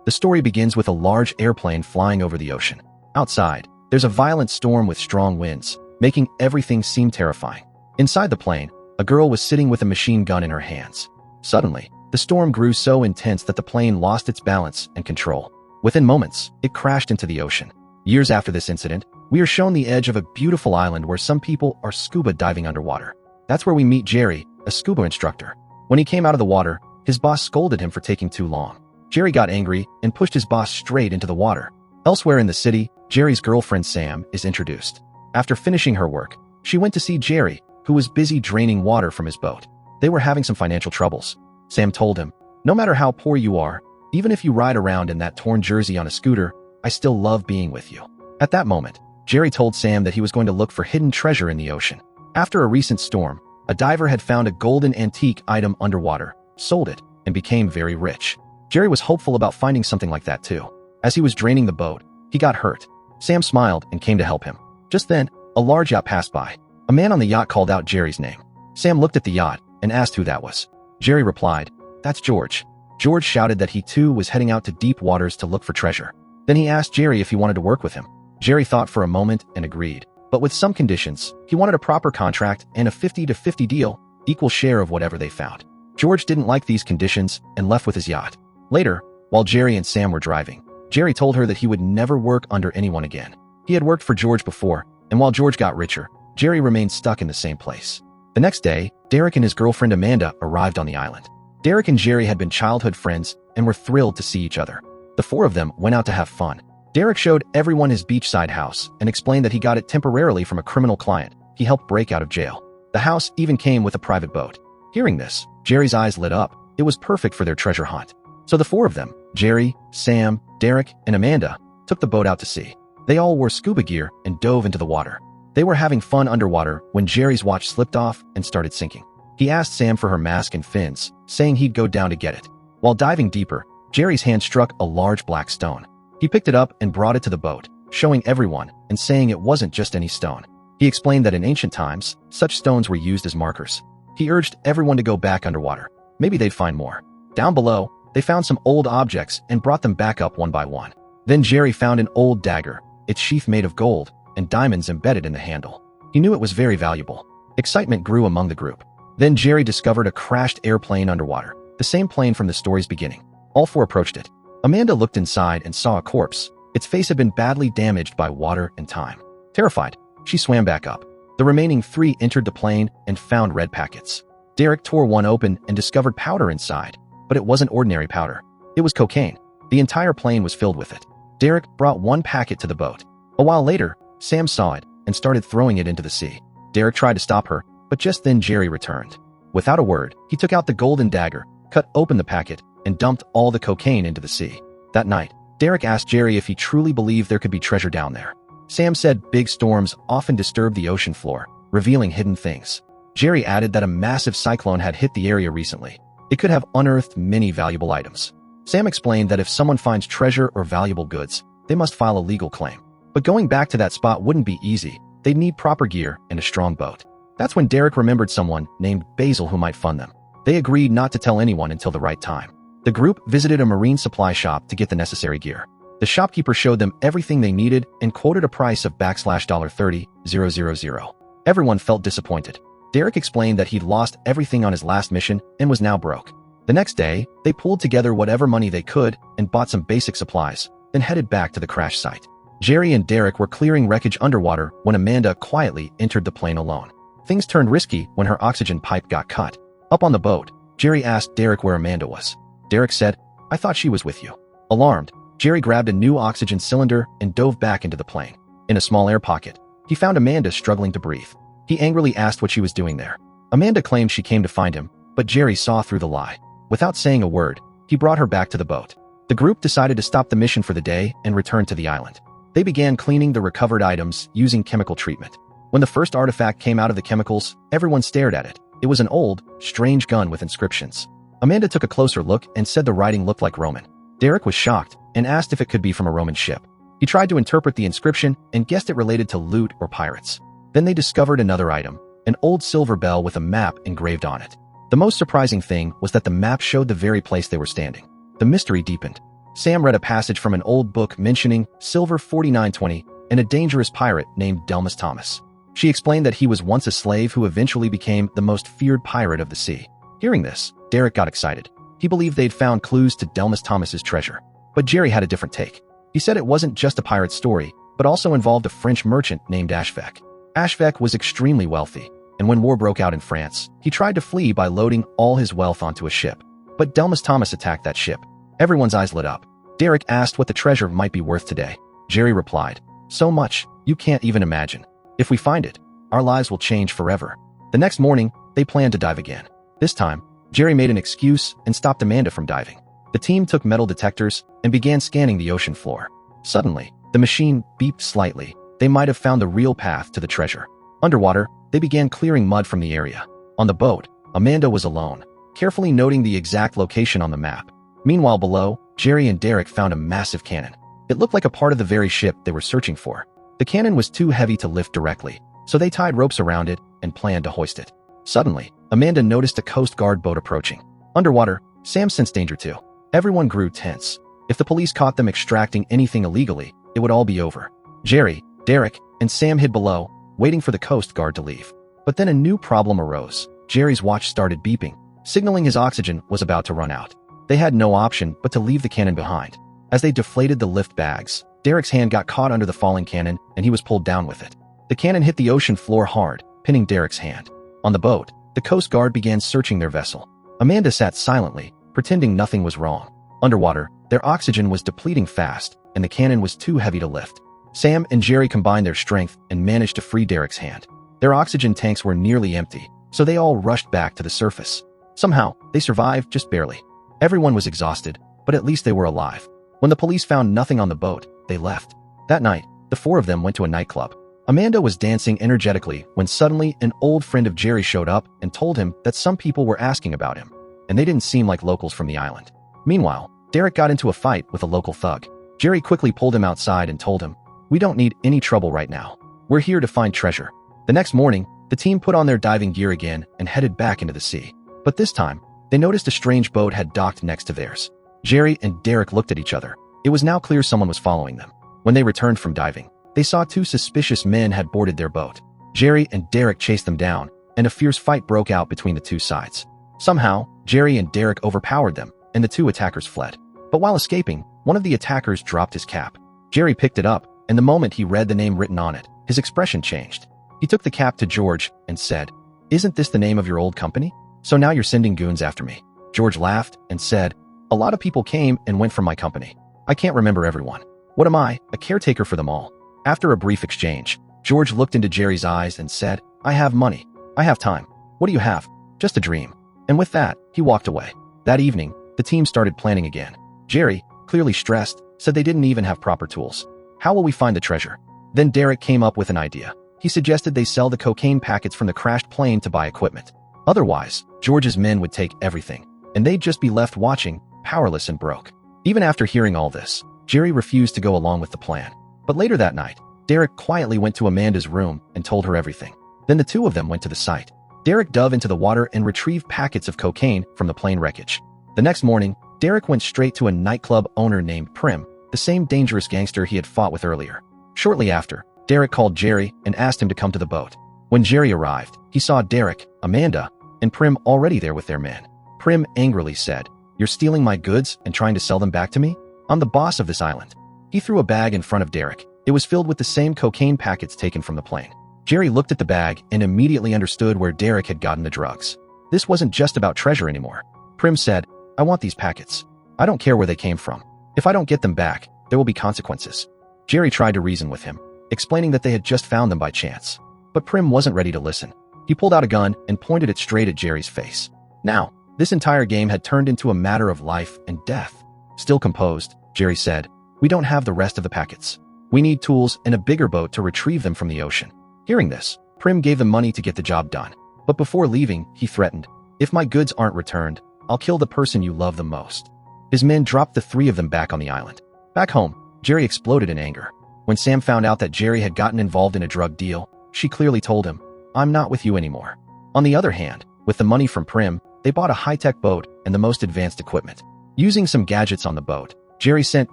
The story begins with a large airplane flying over the ocean. Outside, there's a violent storm with strong winds, making everything seem terrifying. Inside the plane, a girl was sitting with a machine gun in her hands. Suddenly, the storm grew so intense that the plane lost its balance and control. Within moments, it crashed into the ocean. Years after this incident, we are shown the edge of a beautiful island where some people are scuba diving underwater. That's where we meet Jerry, a scuba instructor. When he came out of the water, his boss scolded him for taking too long. Jerry got angry and pushed his boss straight into the water. Elsewhere in the city, Jerry's girlfriend Sam is introduced. After finishing her work, she went to see Jerry, who was busy draining water from his boat. They were having some financial troubles. Sam told him, "No matter how poor you are, even if you ride around in that torn jersey on a scooter, I still love being with you." At that moment, Jerry told Sam that he was going to look for hidden treasure in the ocean. After a recent storm, a diver had found a golden antique item underwater, sold it, and became very rich. Jerry was hopeful about finding something like that too. As he was draining the boat, he got hurt. Sam smiled and came to help him. Just then, a large yacht passed by. A man on the yacht called out Jerry's name. Sam looked at the yacht and asked who that was. Jerry replied, "That's George." George shouted that he too was heading out to deep waters to look for treasure. Then he asked Jerry if he wanted to work with him. Jerry thought for a moment and agreed, but with some conditions. He wanted a proper contract and a 50-50 deal, equal share of whatever they found. George didn't like these conditions and left with his yacht. Later, while Jerry and Sam were driving, Jerry told her that he would never work under anyone again. He had worked for George before, and while George got richer, Jerry remained stuck in the same place. The next day, Derek and his girlfriend Amanda arrived on the island. Derek and Jerry had been childhood friends and were thrilled to see each other. The four of them went out to have fun. Derek showed everyone his beachside house and explained that he got it temporarily from a criminal client he helped break out of jail. The house even came with a private boat. Hearing this, Jerry's eyes lit up. It was perfect for their treasure hunt. So the four of them, Jerry, Sam, Derek, and Amanda, took the boat out to sea. They all wore scuba gear and dove into the water. They were having fun underwater when Jerry's watch slipped off and started sinking. He asked Sam for her mask and fins, saying he'd go down to get it. While diving deeper, Jerry's hand struck a large black stone. He picked it up and brought it to the boat, showing everyone and saying it wasn't just any stone. He explained that in ancient times, such stones were used as markers. He urged everyone to go back underwater. Maybe they'd find more. Down below, they found some old objects and brought them back up one by one. Then Jerry found an old dagger, its sheath made of gold, and diamonds embedded in the handle. He knew it was very valuable. Excitement grew among the group. Then Jerry discovered a crashed airplane underwater, the same plane from the story's beginning. All four approached it. Amanda looked inside and saw a corpse. Its face had been badly damaged by water and time. Terrified, she swam back up. The remaining three entered the plane and found red packets. Derek tore one open and discovered powder inside, but it wasn't ordinary powder. It was cocaine. The entire plane was filled with it. Derek brought one packet to the boat. A while later, Sam saw it and started throwing it into the sea. Derek tried to stop her, but just then Jerry returned. Without a word, he took out the golden dagger, cut open the packet, and dumped all the cocaine into the sea. That night, Derek asked Jerry if he truly believed there could be treasure down there. Sam said big storms often disturb the ocean floor, revealing hidden things. Jerry added that a massive cyclone had hit the area recently. It could have unearthed many valuable items. Sam explained that if someone finds treasure or valuable goods, they must file a legal claim. But going back to that spot wouldn't be easy. They'd need proper gear and a strong boat. That's when Derek remembered someone named Basil who might fund them. They agreed not to tell anyone until the right time. The group visited a marine supply shop to get the necessary gear. The shopkeeper showed them everything they needed and quoted a price of $30,000. Everyone felt disappointed. Derek explained that he'd lost everything on his last mission and was now broke. The next day, they pulled together whatever money they could and bought some basic supplies, then headed back to the crash site. Jerry and Derek were clearing wreckage underwater when Amanda quietly entered the plane alone. Things turned risky when her oxygen pipe got cut. Up on the boat, Jerry asked Derek where Amanda was. Derek said, "I thought she was with you." Alarmed, Jerry grabbed a new oxygen cylinder and dove back into the plane. In a small air pocket, he found Amanda struggling to breathe. He angrily asked what she was doing there. Amanda claimed she came to find him, but Jerry saw through the lie. Without saying a word, he brought her back to the boat. The group decided to stop the mission for the day and return to the island. They began cleaning the recovered items using chemical treatment. When the first artifact came out of the chemicals, everyone stared at it. It was an old, strange gun with inscriptions. Amanda took a closer look and said the writing looked like Roman. Derek was shocked and asked if it could be from a Roman ship. He tried to interpret the inscription and guessed it related to loot or pirates. Then they discovered another item, an old silver bell with a map engraved on it. The most surprising thing was that the map showed the very place they were standing. The mystery deepened. Sam read a passage from an old book mentioning Silver 4920 and a dangerous pirate named Delmas Thomas. She explained that he was once a slave who eventually became the most feared pirate of the sea. Hearing this, Derek got excited. He believed they'd found clues to Delmas Thomas's treasure. But Jerry had a different take. He said it wasn't just a pirate story, but also involved a French merchant named Ashvec. Ashvec was extremely wealthy, and when war broke out in France, he tried to flee by loading all his wealth onto a ship. But Delmas Thomas attacked that ship. Everyone's eyes lit up. Derek asked what the treasure might be worth today. Jerry replied, "So much, you can't even imagine. If we find it, our lives will change forever." The next morning, they planned to dive again. This time, Jerry made an excuse and stopped Amanda from diving. The team took metal detectors and began scanning the ocean floor. Suddenly, the machine beeped slightly. They might have found the real path to the treasure. Underwater, they began clearing mud from the area. On the boat, Amanda was alone, carefully noting the exact location on the map. Meanwhile, below, Jerry and Derek found a massive cannon. It looked like a part of the very ship they were searching for. The cannon was too heavy to lift directly, so they tied ropes around it and planned to hoist it. Suddenly, Amanda noticed a Coast Guard boat approaching. Underwater, Sam sensed danger too. Everyone grew tense. If the police caught them extracting anything illegally, it would all be over. Jerry, Derek, and Sam hid below, waiting for the Coast Guard to leave. But then a new problem arose. Jerry's watch started beeping, signaling his oxygen was about to run out. They had no option but to leave the cannon behind. As they deflated the lift bags, Derek's hand got caught under the falling cannon and he was pulled down with it. The cannon hit the ocean floor hard, pinning Derek's hand. On the boat, the Coast Guard began searching their vessel. Amanda sat silently, pretending nothing was wrong. Underwater, their oxygen was depleting fast, and the cannon was too heavy to lift. Sam and Jerry combined their strength and managed to free Derek's hand. Their oxygen tanks were nearly empty, so they all rushed back to the surface. Somehow, they survived just barely. Everyone was exhausted, but at least they were alive. When the police found nothing on the boat, they left. That night, the four of them went to a nightclub. Amanda was dancing energetically when suddenly an old friend of Jerry showed up and told him that some people were asking about him, and they didn't seem like locals from the island. Meanwhile, Derek got into a fight with a local thug. Jerry quickly pulled him outside and told him, "We don't need any trouble right now. We're here to find treasure." The next morning, the team put on their diving gear again and headed back into the sea. But this time, they noticed a strange boat had docked next to theirs. Jerry and Derek looked at each other. It was now clear someone was following them. When they returned from diving, they saw two suspicious men had boarded their boat. Jerry and Derek chased them down, and a fierce fight broke out between the two sides. Somehow, Jerry and Derek overpowered them, and the two attackers fled. But while escaping, one of the attackers dropped his cap. Jerry picked it up, and the moment he read the name written on it, his expression changed. He took the cap to George and said, "Isn't this the name of your old company? So now you're sending goons after me." George laughed and said, "A lot of people came and went from my company. I can't remember everyone. What am I, a caretaker for them all?" After a brief exchange, George looked into Jerry's eyes and said, "I have money. I have time. What do you have?" "Just a dream." And with that, he walked away. That evening, the team started planning again. Jerry, clearly stressed, said they didn't even have proper tools. "How will we find the treasure?" Then Derek came up with an idea. He suggested they sell the cocaine packets from the crashed plane to buy equipment. Otherwise, George's men would take everything, and they'd just be left watching, powerless and broke. Even after hearing all this, Jerry refused to go along with the plan. But later that night, Derek quietly went to Amanda's room and told her everything. Then the two of them went to the site. Derek dove into the water and retrieved packets of cocaine from the plane wreckage. The next morning, Derek went straight to a nightclub owner named Prim, the same dangerous gangster he had fought with earlier. Shortly after, Derek called Jerry and asked him to come to the boat. When Jerry arrived, he saw Derek, Amanda, and Prim already there with their men. Prim angrily said, "You're stealing my goods and trying to sell them back to me? I'm the boss of this island." He threw a bag in front of Derek. It was filled with the same cocaine packets taken from the plane. Jerry looked at the bag and immediately understood where Derek had gotten the drugs. This wasn't just about treasure anymore. Prim said, "I want these packets. I don't care where they came from. If I don't get them back, there will be consequences." Jerry tried to reason with him, explaining that they had just found them by chance. But Prim wasn't ready to listen. He pulled out a gun and pointed it straight at Jerry's face. Now, this entire game had turned into a matter of life and death. Still composed, Jerry said, "We don't have the rest of the packets. We need tools and a bigger boat to retrieve them from the ocean." Hearing this, Prim gave them money to get the job done. But before leaving, he threatened, "If my goods aren't returned, I'll kill the person you love the most." His men dropped the three of them back on the island. Back home, Jerry exploded in anger. When Sam found out that Jerry had gotten involved in a drug deal, she clearly told him, "I'm not with you anymore." On the other hand, with the money from Prim, they bought a high-tech boat and the most advanced equipment. Using some gadgets on the boat, Jerry sent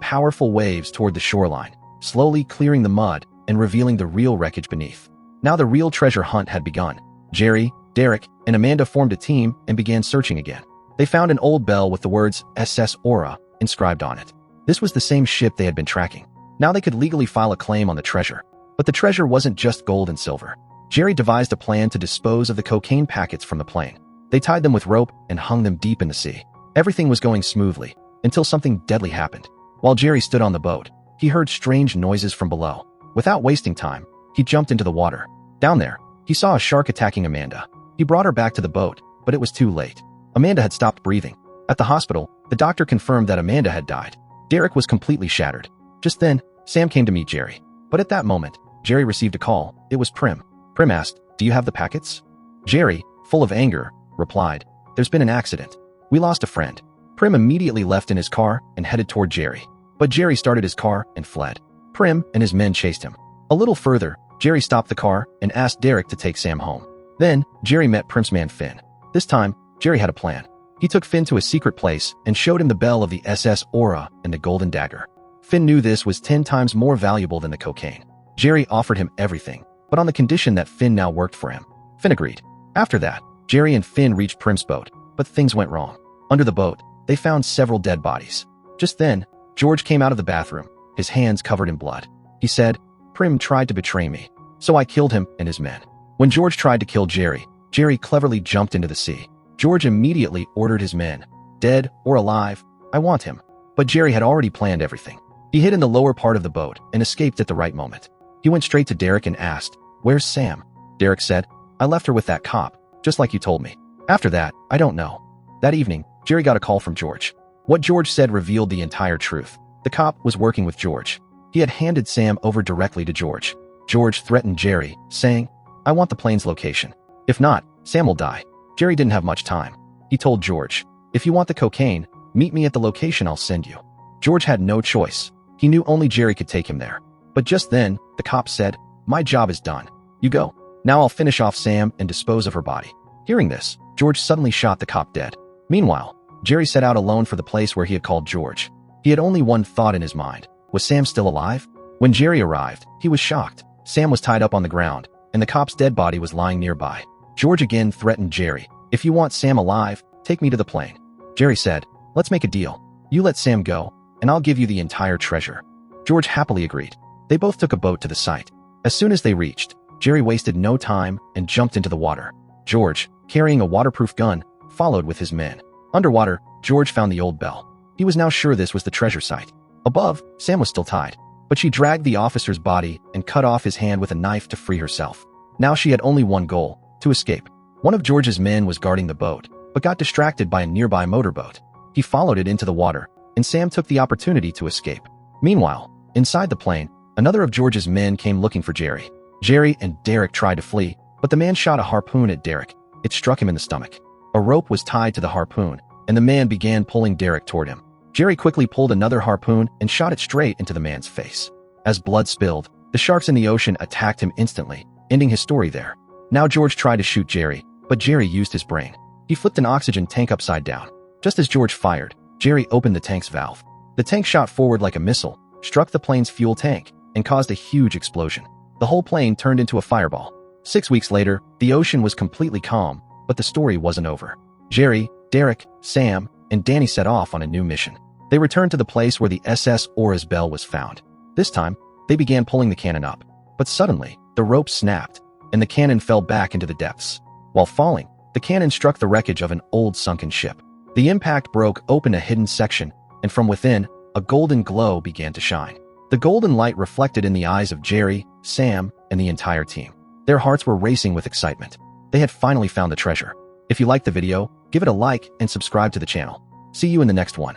powerful waves toward the shoreline, slowly clearing the mud and revealing the real wreckage beneath. Now the real treasure hunt had begun. Jerry, Derek, and Amanda formed a team and began searching again. They found an old bell with the words SS Aura inscribed on it. This was the same ship they had been tracking. Now they could legally file a claim on the treasure. But the treasure wasn't just gold and silver. Jerry devised a plan to dispose of the cocaine packets from the plane. They tied them with rope and hung them deep in the sea. Everything was going smoothly until something deadly happened. While Jerry stood on the boat, he heard strange noises from below. Without wasting time, he jumped into the water. Down there, he saw a shark attacking Amanda. He brought her back to the boat, but it was too late. Amanda had stopped breathing. At the hospital, the doctor confirmed that Amanda had died. Derek was completely shattered. Just then, Sam came to meet Jerry. But at that moment, Jerry received a call. It was Prim. Prim asked, "Do you have the packets?" Jerry, full of anger, replied, "There's been an accident. We lost a friend." Prim immediately left in his car and headed toward Jerry. But Jerry started his car and fled. Prim and his men chased him. A little further, Jerry stopped the car and asked Derek to take Sam home. Then, Jerry met Prim's man Finn. This time, Jerry had a plan. He took Finn to a secret place and showed him the bell of the SS Aura and the golden dagger. Finn knew this was 10 times more valuable than the cocaine. Jerry offered him everything, but on the condition that Finn now worked for him. Finn agreed. After that, Jerry and Finn reached Prim's boat, but things went wrong. Under the boat, they found several dead bodies. Just then, George came out of the bathroom, his hands covered in blood. He said, "Prim tried to betray me, so I killed him and his men." When George tried to kill Jerry, Jerry cleverly jumped into the sea. George immediately ordered his men, "Dead or alive, I want him." But Jerry had already planned everything. He hid in the lower part of the boat and escaped at the right moment. He went straight to Derek and asked, "Where's Sam?" Derek said, "I left her with that cop, just like you told me. After that, I don't know." That evening, Jerry got a call from George. What George said revealed the entire truth. The cop was working with George. He had handed Sam over directly to George. George threatened Jerry, saying, "I want the plane's location. If not, Sam will die." Jerry didn't have much time. He told George, "If you want the cocaine, meet me at the location I'll send you." George had no choice. He knew only Jerry could take him there. But just then, the cop said, "My job is done. You go. Now I'll finish off Sam and dispose of her body." Hearing this, George suddenly shot the cop dead. Meanwhile, Jerry set out alone for the place where he had called George. He had only one thought in his mind. Was Sam still alive? When Jerry arrived, he was shocked. Sam was tied up on the ground, and the cop's dead body was lying nearby. George again threatened Jerry, "If you want Sam alive, take me to the plane." Jerry said, "Let's make a deal. You let Sam go, and I'll give you the entire treasure." George happily agreed. They both took a boat to the site. As soon as they reached, Jerry wasted no time and jumped into the water. George, carrying a waterproof gun, followed with his men. Underwater, George found the old bell. He was now sure this was the treasure site. Above, Sam was still tied, but she dragged the officer's body and cut off his hand with a knife to free herself. Now she had only one goal, to escape. One of George's men was guarding the boat, but got distracted by a nearby motorboat. He followed it into the water, and Sam took the opportunity to escape. Meanwhile, inside the plane, another of George's men came looking for Jerry. Jerry and Derek tried to flee, but the man shot a harpoon at Derek. It struck him in the stomach. A rope was tied to the harpoon, and the man began pulling Derek toward him. Jerry quickly pulled another harpoon and shot it straight into the man's face. As blood spilled, the sharks in the ocean attacked him instantly, ending his story there. Now George tried to shoot Jerry, but Jerry used his brain. He flipped an oxygen tank upside down. Just as George fired, Jerry opened the tank's valve. The tank shot forward like a missile, struck the plane's fuel tank, and caused a huge explosion. The whole plane turned into a fireball. 6 weeks later, the ocean was completely calm, but the story wasn't over. Jerry, Derek, Sam, and Danny set off on a new mission. They returned to the place where the SS Aura's bell was found. This time, they began pulling the cannon up. But suddenly, the rope snapped, and the cannon fell back into the depths. While falling, the cannon struck the wreckage of an old sunken ship. The impact broke open a hidden section, and from within, a golden glow began to shine. The golden light reflected in the eyes of Jerry, Sam, and the entire team. Their hearts were racing with excitement. They had finally found the treasure. If you liked the video, give it a like and subscribe to the channel. See you in the next one.